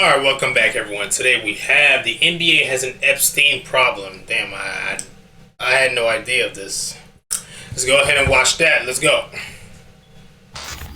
Alright, welcome back everyone. Today we have the NBA has an Epstein problem. Damn, I had no idea of this. Let's go ahead and watch that. Let's go.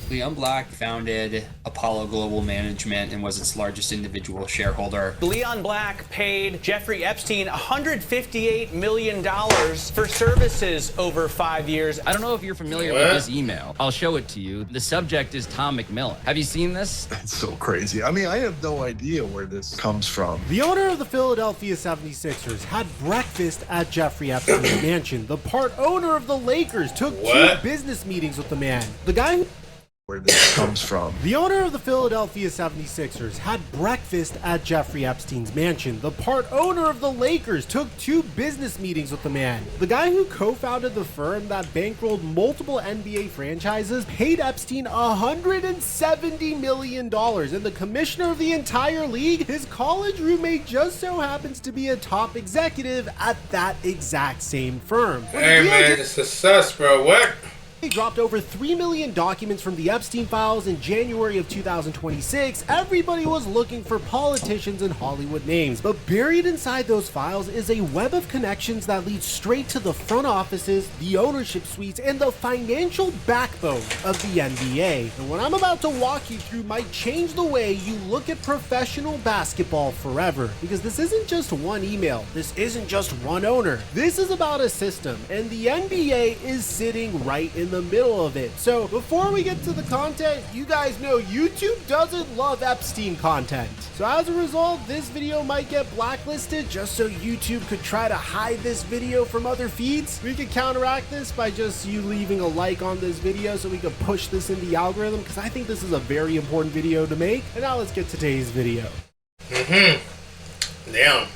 Leon Black founded Apollo Global Management and was its largest individual shareholder. Leon Black paid Jeffrey Epstein $158 million for services over 5 years. I don't know if you're familiar with this email. I'll show it to you. The subject is Tom McMillan. Have you seen this? That's so crazy. I mean, I have no idea where this comes from. The owner of the Philadelphia 76ers had breakfast at Jeffrey Epstein's mansion. The part owner of the Lakers took two business meetings with the man. The guy where this comes from. The owner of the Philadelphia 76ers had breakfast at Jeffrey Epstein's mansion. The part owner of the Lakers took two business meetings with the man. The guy who co-founded the firm that bankrolled multiple NBA franchises paid Epstein $170 million, and the commissioner of the entire league, his college roommate, just so happens to be a top executive at that exact same firm. Hey man, it's a sus, bro. What? He dropped over 3 million documents from the Epstein files in January of 2026. Everybody was looking for politicians and Hollywood names, but buried inside those files is a web of connections that leads straight to the front offices, the ownership suites, and the financial backbone of the NBA. And what I'm about to walk you through might change the way you look at professional basketball forever, because this isn't just one email, this isn't just one owner, this is about a system, and the NBA is sitting right in the middle of it. So before we get to the content, you guys know YouTube doesn't love Epstein content. So as a result, this video might get blacklisted just so YouTube could try to hide this video from other feeds. We could counteract this by just you leaving a like on this video so we could push this in the algorithm, because I think this is a very important video to make. And now let's get to today's video. Damn.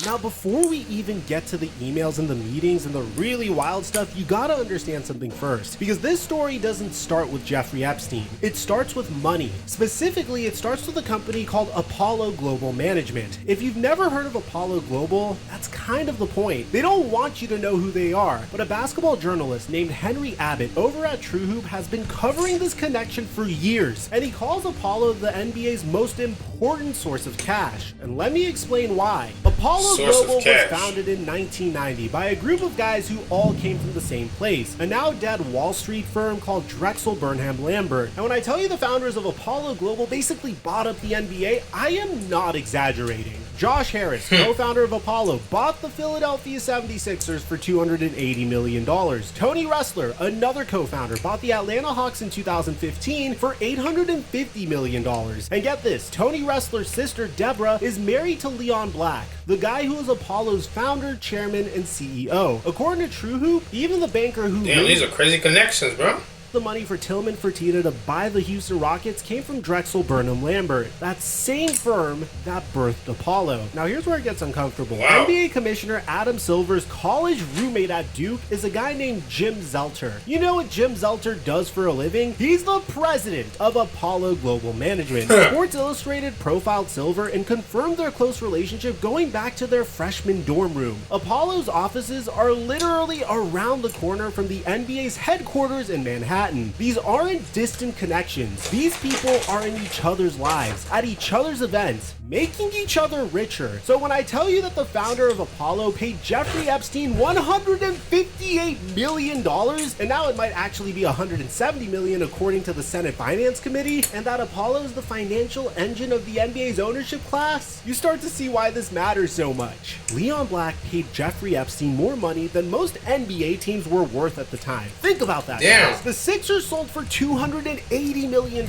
Now, before we even get to the emails and the meetings and the really wild stuff, you gotta understand something first. Because this story doesn't start with Jeffrey Epstein. It starts with money. Specifically, it starts with a company called Apollo Global Management. If you've never heard of Apollo Global, that's kind of the point. They don't want you to know who they are, but a basketball journalist named Henry Abbott over at True Hoop has been covering this connection for years, and he calls Apollo the NBA's most important source of cash. And let me explain why. Apollo Global was founded in 1990 by a group of guys who all came from the same place, a now dead Wall Street firm called Drexel Burnham Lambert. And when I tell you the founders of Apollo Global basically bought up the NBA, I am not exaggerating. Josh Harris, co-founder of Apollo, bought the Philadelphia 76ers for $280 million. Tony Ressler, another co-founder, bought the Atlanta Hawks in 2015 for $850 million. And get this, Tony Ressler's sister, Deborah, is married to Leon Black, the guy who is Apollo's founder, chairman, and CEO. According to True Hoop, even the banker who these are crazy connections, bro. The money for Tillman Fertitta to buy the Houston Rockets came from Drexel Burnham Lambert, that same firm that birthed Apollo. Now here's where it gets uncomfortable. NBA Commissioner Adam Silver's college roommate at Duke is a guy named Jim Zelter. You know what Jim Zelter does for a living? He's the president of Apollo Global Management. Sports Illustrated profiled Silver and confirmed their close relationship going back to their freshman dorm room. Apollo's offices are literally around the corner from the NBA's headquarters in Manhattan. These aren't distant connections. These people are in each other's lives, at each other's events, making each other richer. So when I tell you that the founder of Apollo paid Jeffrey Epstein $158 million, and now it might actually be $170 million according to the Senate Finance Committee, and that Apollo is the financial engine of the NBA's ownership class, you start to see why this matters so much. Leon Black paid Jeffrey Epstein more money than most NBA teams were worth at the time. Think about that, guys. The Sixers sold for $280 million.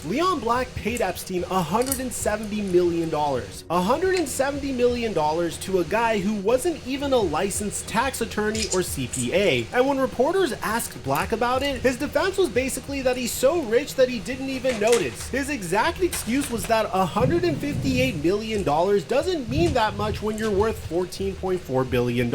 Leon Black paid Epstein $170 million. $170 million to a guy who wasn't even a licensed tax attorney or CPA. And when reporters asked Black about it, his defense was basically that he's so rich that he didn't even notice. His exact excuse was that $158 million doesn't mean that much when you're worth $14.4 billion.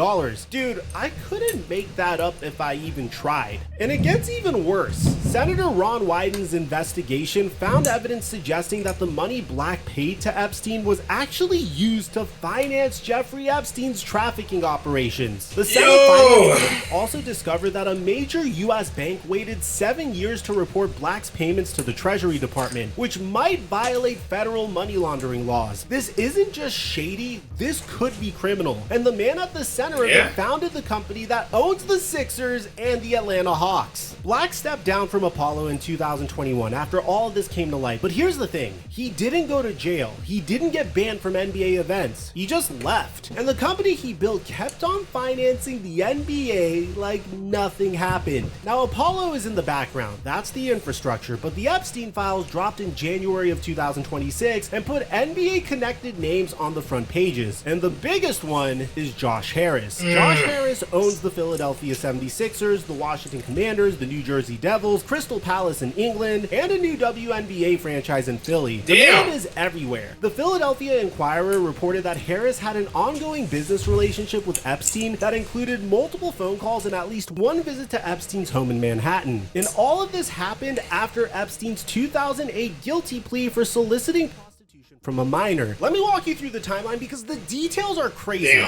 Dude, I couldn't make that up if I even tried. And it gets even worse. Senator Ron Wyden's investigation found evidence suggesting that the money Black paid to Epstein was actually used to finance Jeffrey Epstein's trafficking operations. The Senate Finance Committee also discovered that a major U.S. bank waited 7 years to report Black's payments to the Treasury Department, which might violate federal money laundering laws. This isn't just shady, this could be criminal. And the man at the center of it founded the company that owns the Sixers and the Atlanta Hawks. Black stepped down from Apollo in 2021 after all of this came to light. But here's the thing, he didn't go to jail. He didn't get banned from NBA events. He just left. And the company he built kept on financing the NBA like nothing happened. Now Apollo is in the background, that's the infrastructure, but the Epstein files dropped in January of 2026 and put NBA connected names on the front pages. And the biggest one is Josh Harris. Josh Harris owns the Philadelphia 76ers, the Washington Commanders, the New Jersey Devils, Crystal Palace in England, and a new WNBA franchise in Philly. The man is everywhere. The Philadelphia Inquirer reported that Harris had an ongoing business relationship with Epstein that included multiple phone calls and at least one visit to Epstein's home in Manhattan. And all of this happened after Epstein's 2008 guilty plea for soliciting prostitution from a minor. Let me walk you through the timeline because the details are crazy.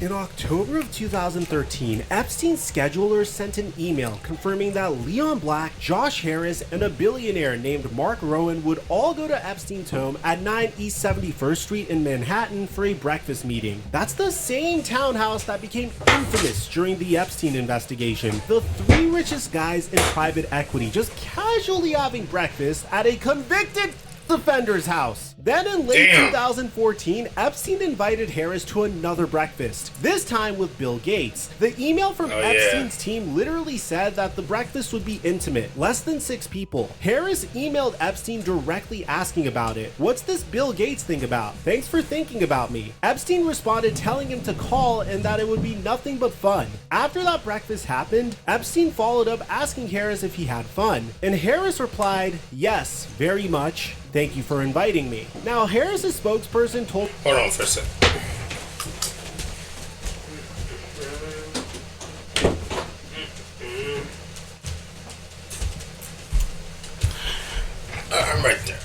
In October of 2013, Epstein's schedulers sent an email confirming that Leon Black, Josh Harris, and a billionaire named Mark Rowan would all go to Epstein's home at 9 East 71st Street in Manhattan for a breakfast meeting. That's the same townhouse that became infamous during the Epstein investigation. The three richest guys in private equity just casually having breakfast at a convicted offender's house. Then in late 2014, Epstein invited Harris to another breakfast, this time with Bill Gates. The email from Epstein's team literally said that the breakfast would be intimate, less than 6 people. Harris emailed Epstein directly asking about it. What's this Bill Gates thing about? Thanks for thinking about me. Epstein responded telling him to call and that it would be nothing but fun. After that breakfast happened, Epstein followed up asking Harris if he had fun. And Harris replied, "Yes, very much. Thank you for inviting me." Now, Harris's spokesperson told... Hold on for a second. I'm right there.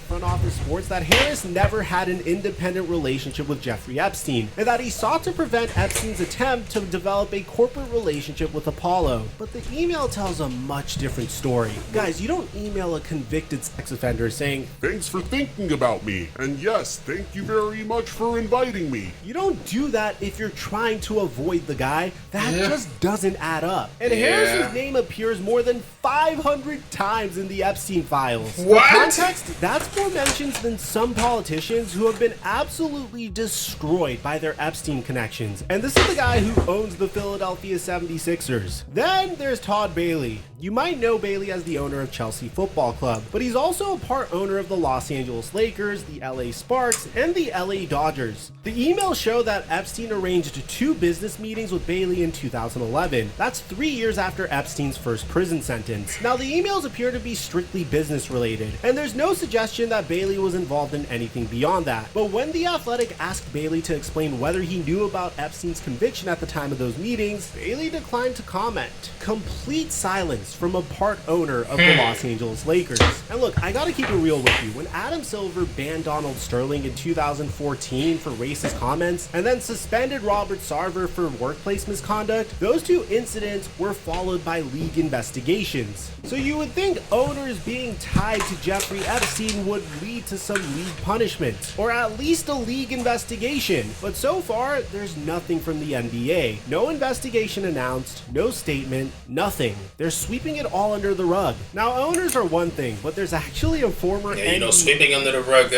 Front Office Sports that Harris never had an independent relationship with Jeffrey Epstein, and that he sought to prevent Epstein's attempt to develop a corporate relationship with Apollo. But the email tells a much different story. Guys, you don't email a convicted sex offender saying, "Thanks for thinking about me, and yes, thank you very much for inviting me." You don't do that if you're trying to avoid the guy. That just doesn't add up. And Harris's name appears more than 500 times in the Epstein files. What? For context, that's more mentions than some politicians who have been absolutely destroyed by their Epstein connections. And this is the guy who owns the Philadelphia 76ers. Then there's Todd Bailey. You might know Bailey as the owner of Chelsea Football Club, but he's also a part owner of the Los Angeles Lakers, the LA Sparks, and the LA Dodgers. The emails show that Epstein arranged 2 business meetings with Bailey in 2011. That's 3 years after Epstein's first prison sentence. Now, the emails appear to be strictly business related, and there's no suggestion that Bailey was involved in anything beyond that. But when The Athletic asked Bailey to explain whether he knew about Epstein's conviction at the time of those meetings, Bailey declined to comment. Complete silence from a part owner of the Los Angeles Lakers. And look, I gotta keep it real with you. When Adam Silver banned Donald Sterling in 2014 for racist comments, and then suspended Robert Sarver for workplace misconduct, those 2 incidents were followed by league investigations. So you would think owners being tied to Jeffrey Epstein would lead to some league punishment, or at least a league investigation. But so far, there's nothing from the NBA. No investigation announced, no statement, nothing. They're sweeping it all under the rug. Now, owners are one thing, but there's actually a former sweeping under the rug.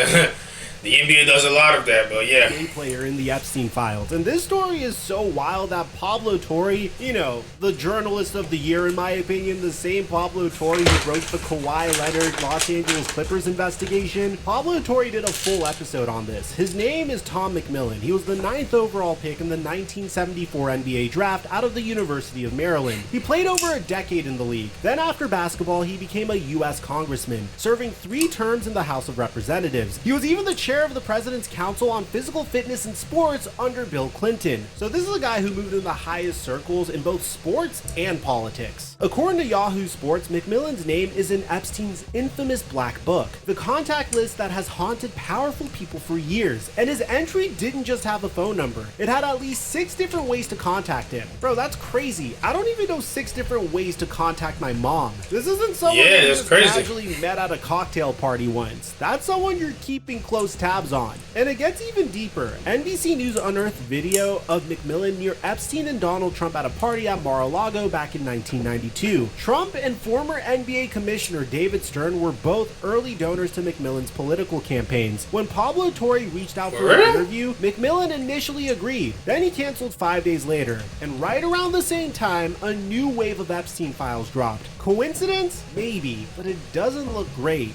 The NBA does a lot of that, but NBA player in the Epstein files. And this story is so wild that Pablo Torre, the journalist of the year in my opinion, the same Pablo Torre who wrote the Kawhi Leonard Los Angeles Clippers investigation, Pablo Torre did a full episode on this. His name is Tom McMillan. He was the 9th overall pick in the 1974 NBA draft out of the University of Maryland. He played over a decade in the league. Then after basketball, he became a U.S. congressman, serving 3 terms in the House of Representatives. He was even the chair chair of the President's Council on Physical Fitness and Sports under Bill Clinton. So this is a guy who moved in the highest circles in both sports and politics. According to Yahoo Sports, McMillan's name is in Epstein's infamous Black Book, the contact list that has haunted powerful people for years. And his entry didn't just have a phone number. It had at least 6 different ways to contact him. Bro, that's crazy. I don't even know 6 different ways to contact my mom. This isn't someone who just casually met at a cocktail party once. That's someone you're keeping close tabs on. And it gets even deeper. NBC News unearthed video of McMillan near Epstein and Donald Trump at a party at Mar-a-Lago back in 1992. Trump and former NBA Commissioner David Stern were both early donors to McMillan's political campaigns. When Pablo Torre reached out for an interview, McMillan initially agreed. Then he canceled 5 days later. And right around the same time, a new wave of Epstein files dropped. Coincidence? Maybe, but it doesn't look great.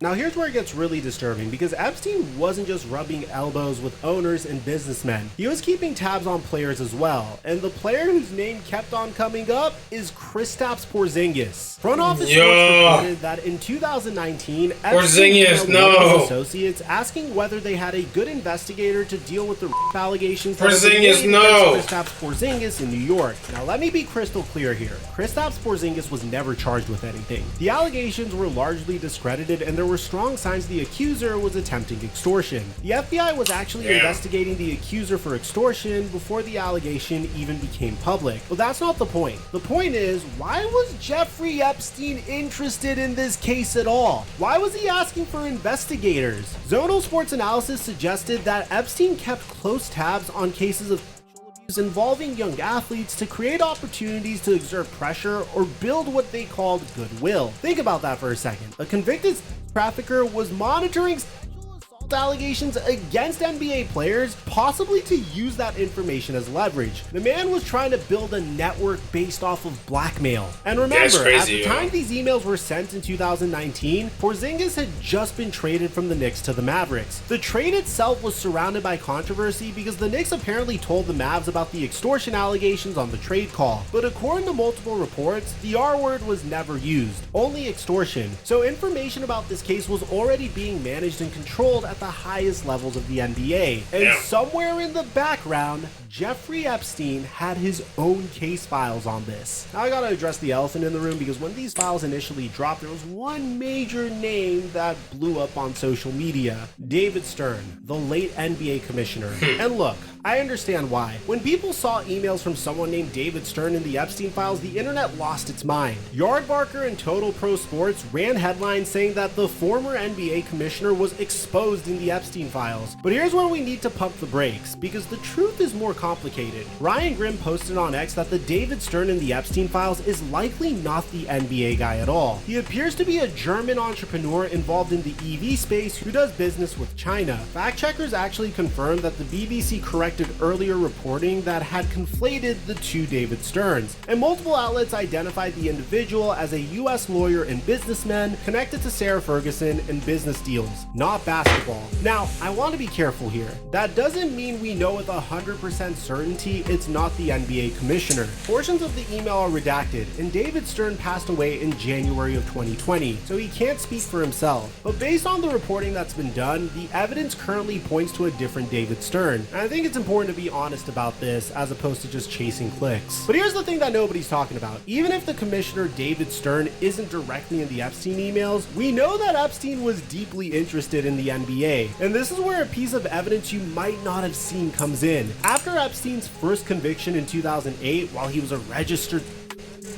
Now here's where it gets really disturbing, because Epstein wasn't just rubbing elbows with owners and businessmen. He was keeping tabs on players as well, and the player whose name kept on coming up is Kristaps Porzingis. Front office reported that in 2019, Epstein emailed his associates asking whether they had a good investigator to deal with the allegations that Kristaps Porzingis in New York. Now let me be crystal clear here. Kristaps Porzingis was never charged with anything. The allegations were largely discredited, and there were strong signs the accuser was attempting extortion. The FBI was actually investigating the accuser for extortion before the allegation even became public. But that's not the point. The point is, why was Jeffrey Epstein interested in this case at all? Why was he asking for investigators? Zonal Sports Analysis suggested that Epstein kept close tabs on cases of involving young athletes to create opportunities to exert pressure or build what they called goodwill. Think about that for a second. A convicted trafficker was monitoring sexual assault allegations against NBA players, possibly to use that information as leverage. The man was trying to build a network based off of blackmail. And remember, at the time these emails were sent in 2019, Porzingis had just been traded from the Knicks to the Mavericks. The trade itself was surrounded by controversy because the Knicks apparently told the Mavs about the extortion allegations on the trade call. But according to multiple reports, the R word was never used, only extortion. So information about this case was already being managed and controlled at the highest levels of the NBA. And somewhere in the background, Jeffrey Epstein had his own case files on this. Now I gotta address the elephant in the room, because when these files initially dropped, there was one major name that blew up on social media: David Stern, the late NBA commissioner. And look, I understand why. When people saw emails from someone named David Stern in the Epstein files, the internet lost its mind. Yardbarker and Total Pro Sports ran headlines saying that the former NBA commissioner was exposed in the Epstein files. But here's where we need to pump the brakes, because the truth is more complicated. Ryan Grimm posted on X that the David Stern in the Epstein files is likely not the NBA guy at all. He appears to be a German entrepreneur involved in the EV space who does business with China. Fact checkers actually confirmed that the BBC corrected earlier reporting that had conflated the two David Sterns, and multiple outlets identified the individual as a US lawyer and businessman connected to Sarah Ferguson and business deals, not basketball. Now, I want to be careful here. That doesn't mean we know with 100% certainty it's not the NBA commissioner. Portions of the email are redacted, and David Stern passed away in January of 2020, so he can't speak for himself. But based on the reporting that's been done, the evidence currently points to a different David Stern. And I think it's important to be honest about this, as opposed to just chasing clicks. But here's the thing that nobody's talking about. Even if the commissioner David Stern isn't directly in the Epstein emails, we know that Epstein was deeply interested in the NBA. And this is where a piece of evidence you might not have seen comes in. After Epstein's first conviction in 2008, while he was a registered,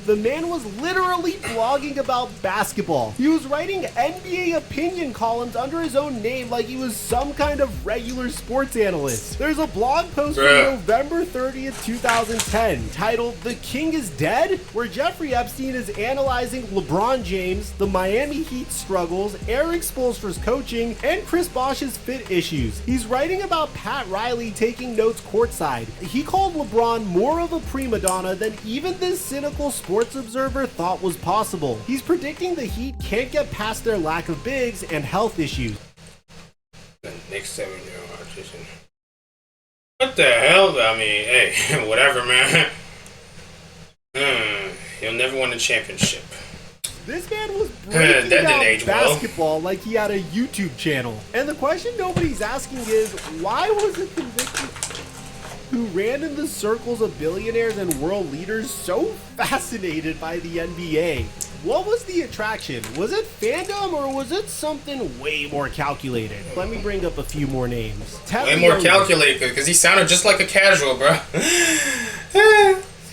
the man was literally blogging about basketball. He was writing NBA opinion columns under his own name like he was some kind of regular sports analyst. There's a blog post from November 30th, 2010 titled "The King is Dead?" where Jeffrey Epstein is analyzing LeBron James, the Miami Heat struggles, Eric Spoelstra's coaching, and Chris Bosh's fit issues. He's writing about Pat Riley taking notes courtside. He called LeBron more of a prima donna than even this cynical sports observer thought was possible. He's predicting the Heat can't get past their lack of bigs and health issues. The next 7-year audition. What the hell? I mean, hey, whatever, man. He'll never win a championship. This man was breaking That didn't down age well. basketball like he had a YouTube channel. And the question nobody's asking is, why was a convicted who ran in the circles of billionaires and world leaders so fascinated by the NBA? What was the attraction? Was it fandom or was it something way more calculated? Let me bring up a few more names. Way more calculated, because he sounded just like a casual, bro.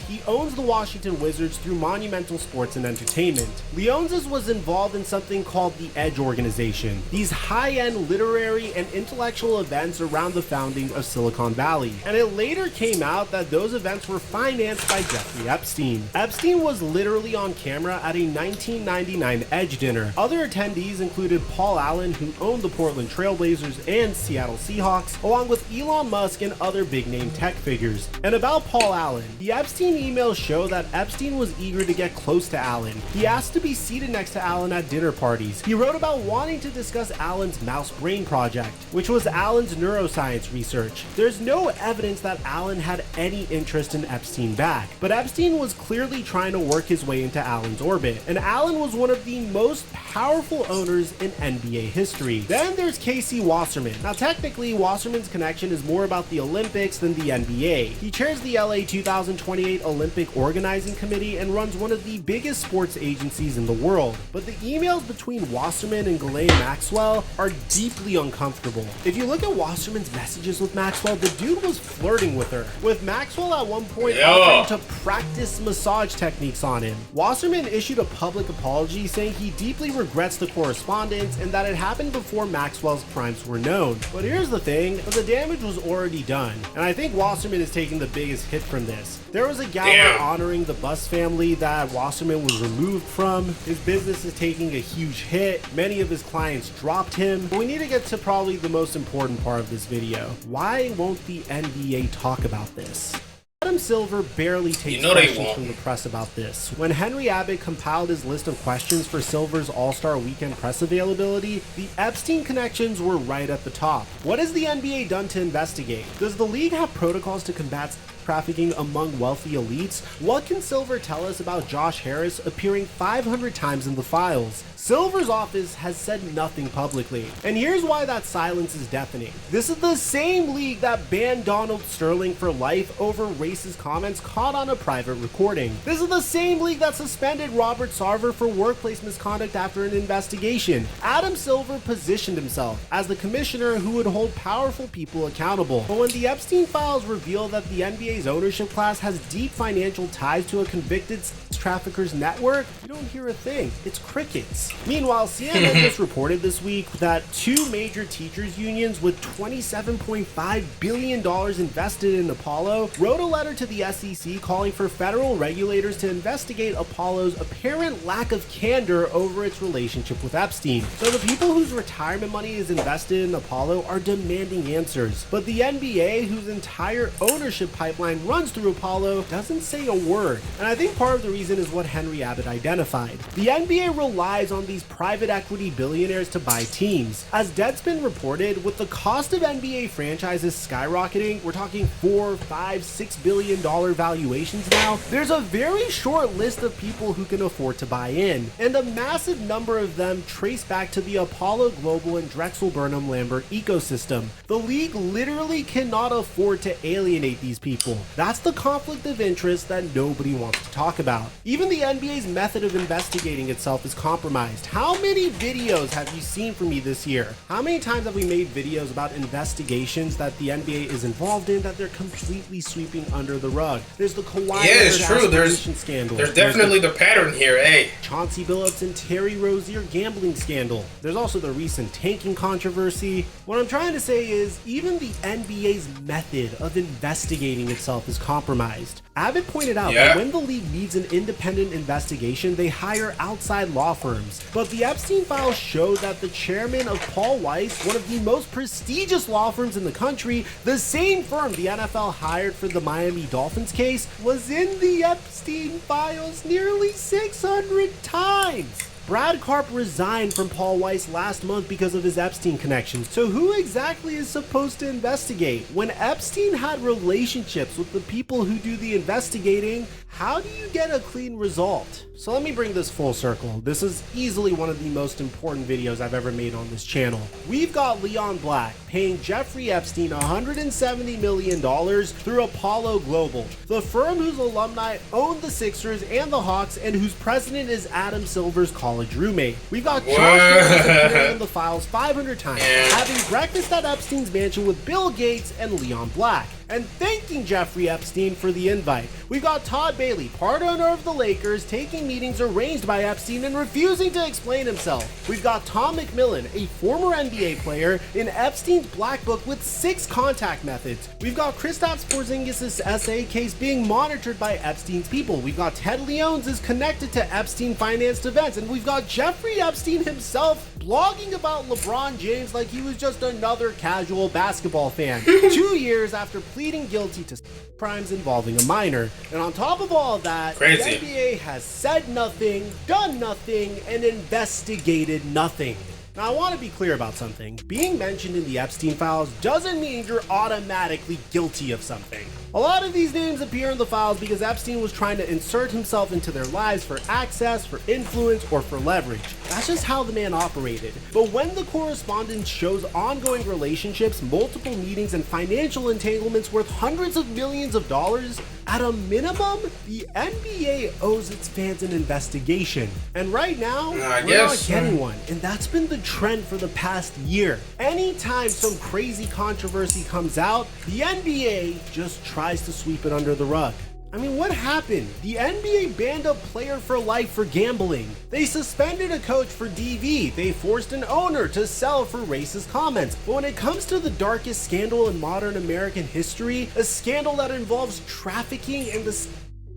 He owns the Washington Wizards through Monumental Sports and Entertainment. Leonsis was involved in something called the Edge Organization, these high-end literary and intellectual events around the founding of Silicon Valley. And it later came out that those events were financed by Jeffrey Epstein. Epstein was literally on camera at a 1999 Edge dinner. Other attendees included Paul Allen, who owned the Portland Trail Blazers and Seattle Seahawks, along with Elon Musk and other big-name tech figures. And about Paul Allen, the Epstein emails show that Epstein was eager to get close to Allen. He asked to be seated next to Allen at dinner parties. He wrote about wanting to discuss Allen's mouse brain project, which was Allen's neuroscience research. There's no evidence that Allen had any interest in Epstein back, but Epstein was clearly trying to work his way into Allen's orbit, and Allen was one of the most powerful owners in NBA history. Then there's Casey Wasserman. Now technically, Wasserman's connection is more about the Olympics than the NBA. He chairs the LA 2028 Olympic Organizing Committee and runs one of the biggest sports agencies in the world. But the emails between Wasserman and Ghislaine Maxwell are deeply uncomfortable. If you look at Wasserman's messages with Maxwell, the dude was flirting with her, with Maxwell at one point offering to practice massage techniques on him. Wasserman issued a public apology saying he deeply regrets the correspondence and that it happened before Maxwell's crimes were known. But here's the thing, the damage was already done, and I think Wasserman is taking the biggest hit from this. There was a gala honoring the Bus family that Wasserman was removed from. His business is taking a huge hit. Many of his clients dropped him. But we need to get to probably the most important part of this video. Why won't the NBA talk about this? Adam Silver barely takes questions from the press about this. When Henry Abbott compiled his list of questions for Silver's All-Star Weekend press availability, the Epstein connections were right at the top. What has the NBA done to investigate? Does the league have protocols to combat trafficking among wealthy elites? What can Silver tell us about Josh Harris appearing 500 times in the files? Silver's office has said nothing publicly, and here's why that silence is deafening. This is the same league that banned Donald Sterling for life over racist comments caught on a private recording. This is the same league that suspended Robert Sarver for workplace misconduct after an investigation. Adam Silver positioned himself as the commissioner who would hold powerful people accountable. But when the Epstein files reveal that the NBA's ownership class has deep financial ties to a convicted sex traffickers network, you don't hear a thing. It's crickets. Meanwhile, CNN just reported this week that two major teachers unions with $27.5 billion invested in Apollo wrote a letter to the SEC calling for federal regulators to investigate Apollo's apparent lack of candor over its relationship with Epstein. So the people whose retirement money is invested in Apollo are demanding answers. But the NBA, whose entire ownership pipeline runs through Apollo, doesn't say a word. And I think part of the reason is what Henry Abbott identified. The NBA relies on these private equity billionaires to buy teams. As Deadspin reported, with the cost of NBA franchises skyrocketing, we're talking $4, $5, $6 billion valuations now, there's a very short list of people who can afford to buy in, and a massive number of them trace back to the Apollo Global and Drexel Burnham Lambert ecosystem. The league literally cannot afford to alienate these people. That's the conflict of interest that nobody wants to talk about. Even the NBA's method of investigating itself is compromised. How many videos have you seen from me this year? How many times have we made videos about investigations that the NBA is involved in that they're completely sweeping under the rug? There's the Kawhi it's true. Scandal. There's definitely the pattern here, Chauncey Billups and Terry Rozier gambling scandal. There's also the recent tanking controversy. What I'm trying to say is, even the NBA's method of investigating itself is compromised. Abbott pointed out that when the league needs an independent investigation, they hire outside law firms. But the Epstein files showed that the chairman of Paul Weiss, one of the most prestigious law firms in the country, the same firm the NFL hired for the Miami Dolphins case, was in the Epstein files nearly 600 times. Brad Karp resigned from Paul Weiss last month because of his Epstein connections. So who exactly is supposed to investigate? When Epstein had relationships with the people who do the investigating, how do you get a clean result? So let me bring this full circle. This is easily one of the most important videos I've ever made on this channel. We've got Leon Black paying Jeffrey Epstein $170 million through Apollo Global, the firm whose alumni own the Sixers and the Hawks and whose president is Adam Silver's college roommate. We've got Josh appearing in the files 500 times, having breakfast at Epstein's mansion with Bill Gates and Leon Black, and thanking Jeffrey Epstein for the invite. We got Todd Bailey, part owner of the Lakers, taking meetings arranged by Epstein and refusing to explain himself. We've got Tom McMillan, a former NBA player, in Epstein's black book with 6 contact methods. We've got Kristaps Porzingis' SA case being monitored by Epstein's people. We've got Ted Leon's is connected to Epstein-financed events, and we've got Jeffrey Epstein himself blogging about LeBron James like he was just another casual basketball fan 2 years after pleading guilty to crimes involving a minor. And on top of all of that, the NBA has said nothing, done nothing, and investigated nothing. Now, I want to be clear about something. Being mentioned in the Epstein files doesn't mean you're automatically guilty of something. A lot of these names appear in the files because Epstein was trying to insert himself into their lives for access, for influence, or for leverage. That's just how the man operated. But when the correspondence shows ongoing relationships, multiple meetings, and financial entanglements worth hundreds of millions of dollars, at a minimum, the NBA owes its fans an investigation. And right now, we're not getting one. And that's been the trend for the past year. Anytime some crazy controversy comes out, the NBA just tries to sweep it under the rug. I mean, what happened? The NBA banned a player for life for gambling. They suspended a coach for DV. They forced an owner to sell for racist comments. But when it comes to the darkest scandal in modern American history, a scandal that involves trafficking and the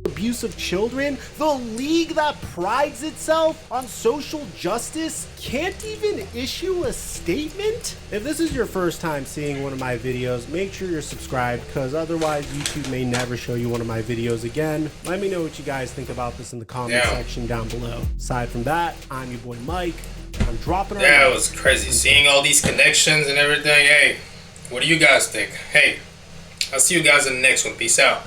abuse of children, the league that prides itself on social justice can't even issue a statement? If this is your first time seeing one of my videos, make sure you're subscribed, because otherwise YouTube may never show you one of my videos again. Let me know what you guys think about this in the comment section down below. Aside from that, I'm your boy Mike. I'm dropping it was crazy seeing all these connections and everything. Hey, what do you guys think? Hey, I'll see you guys in the next one. Peace out.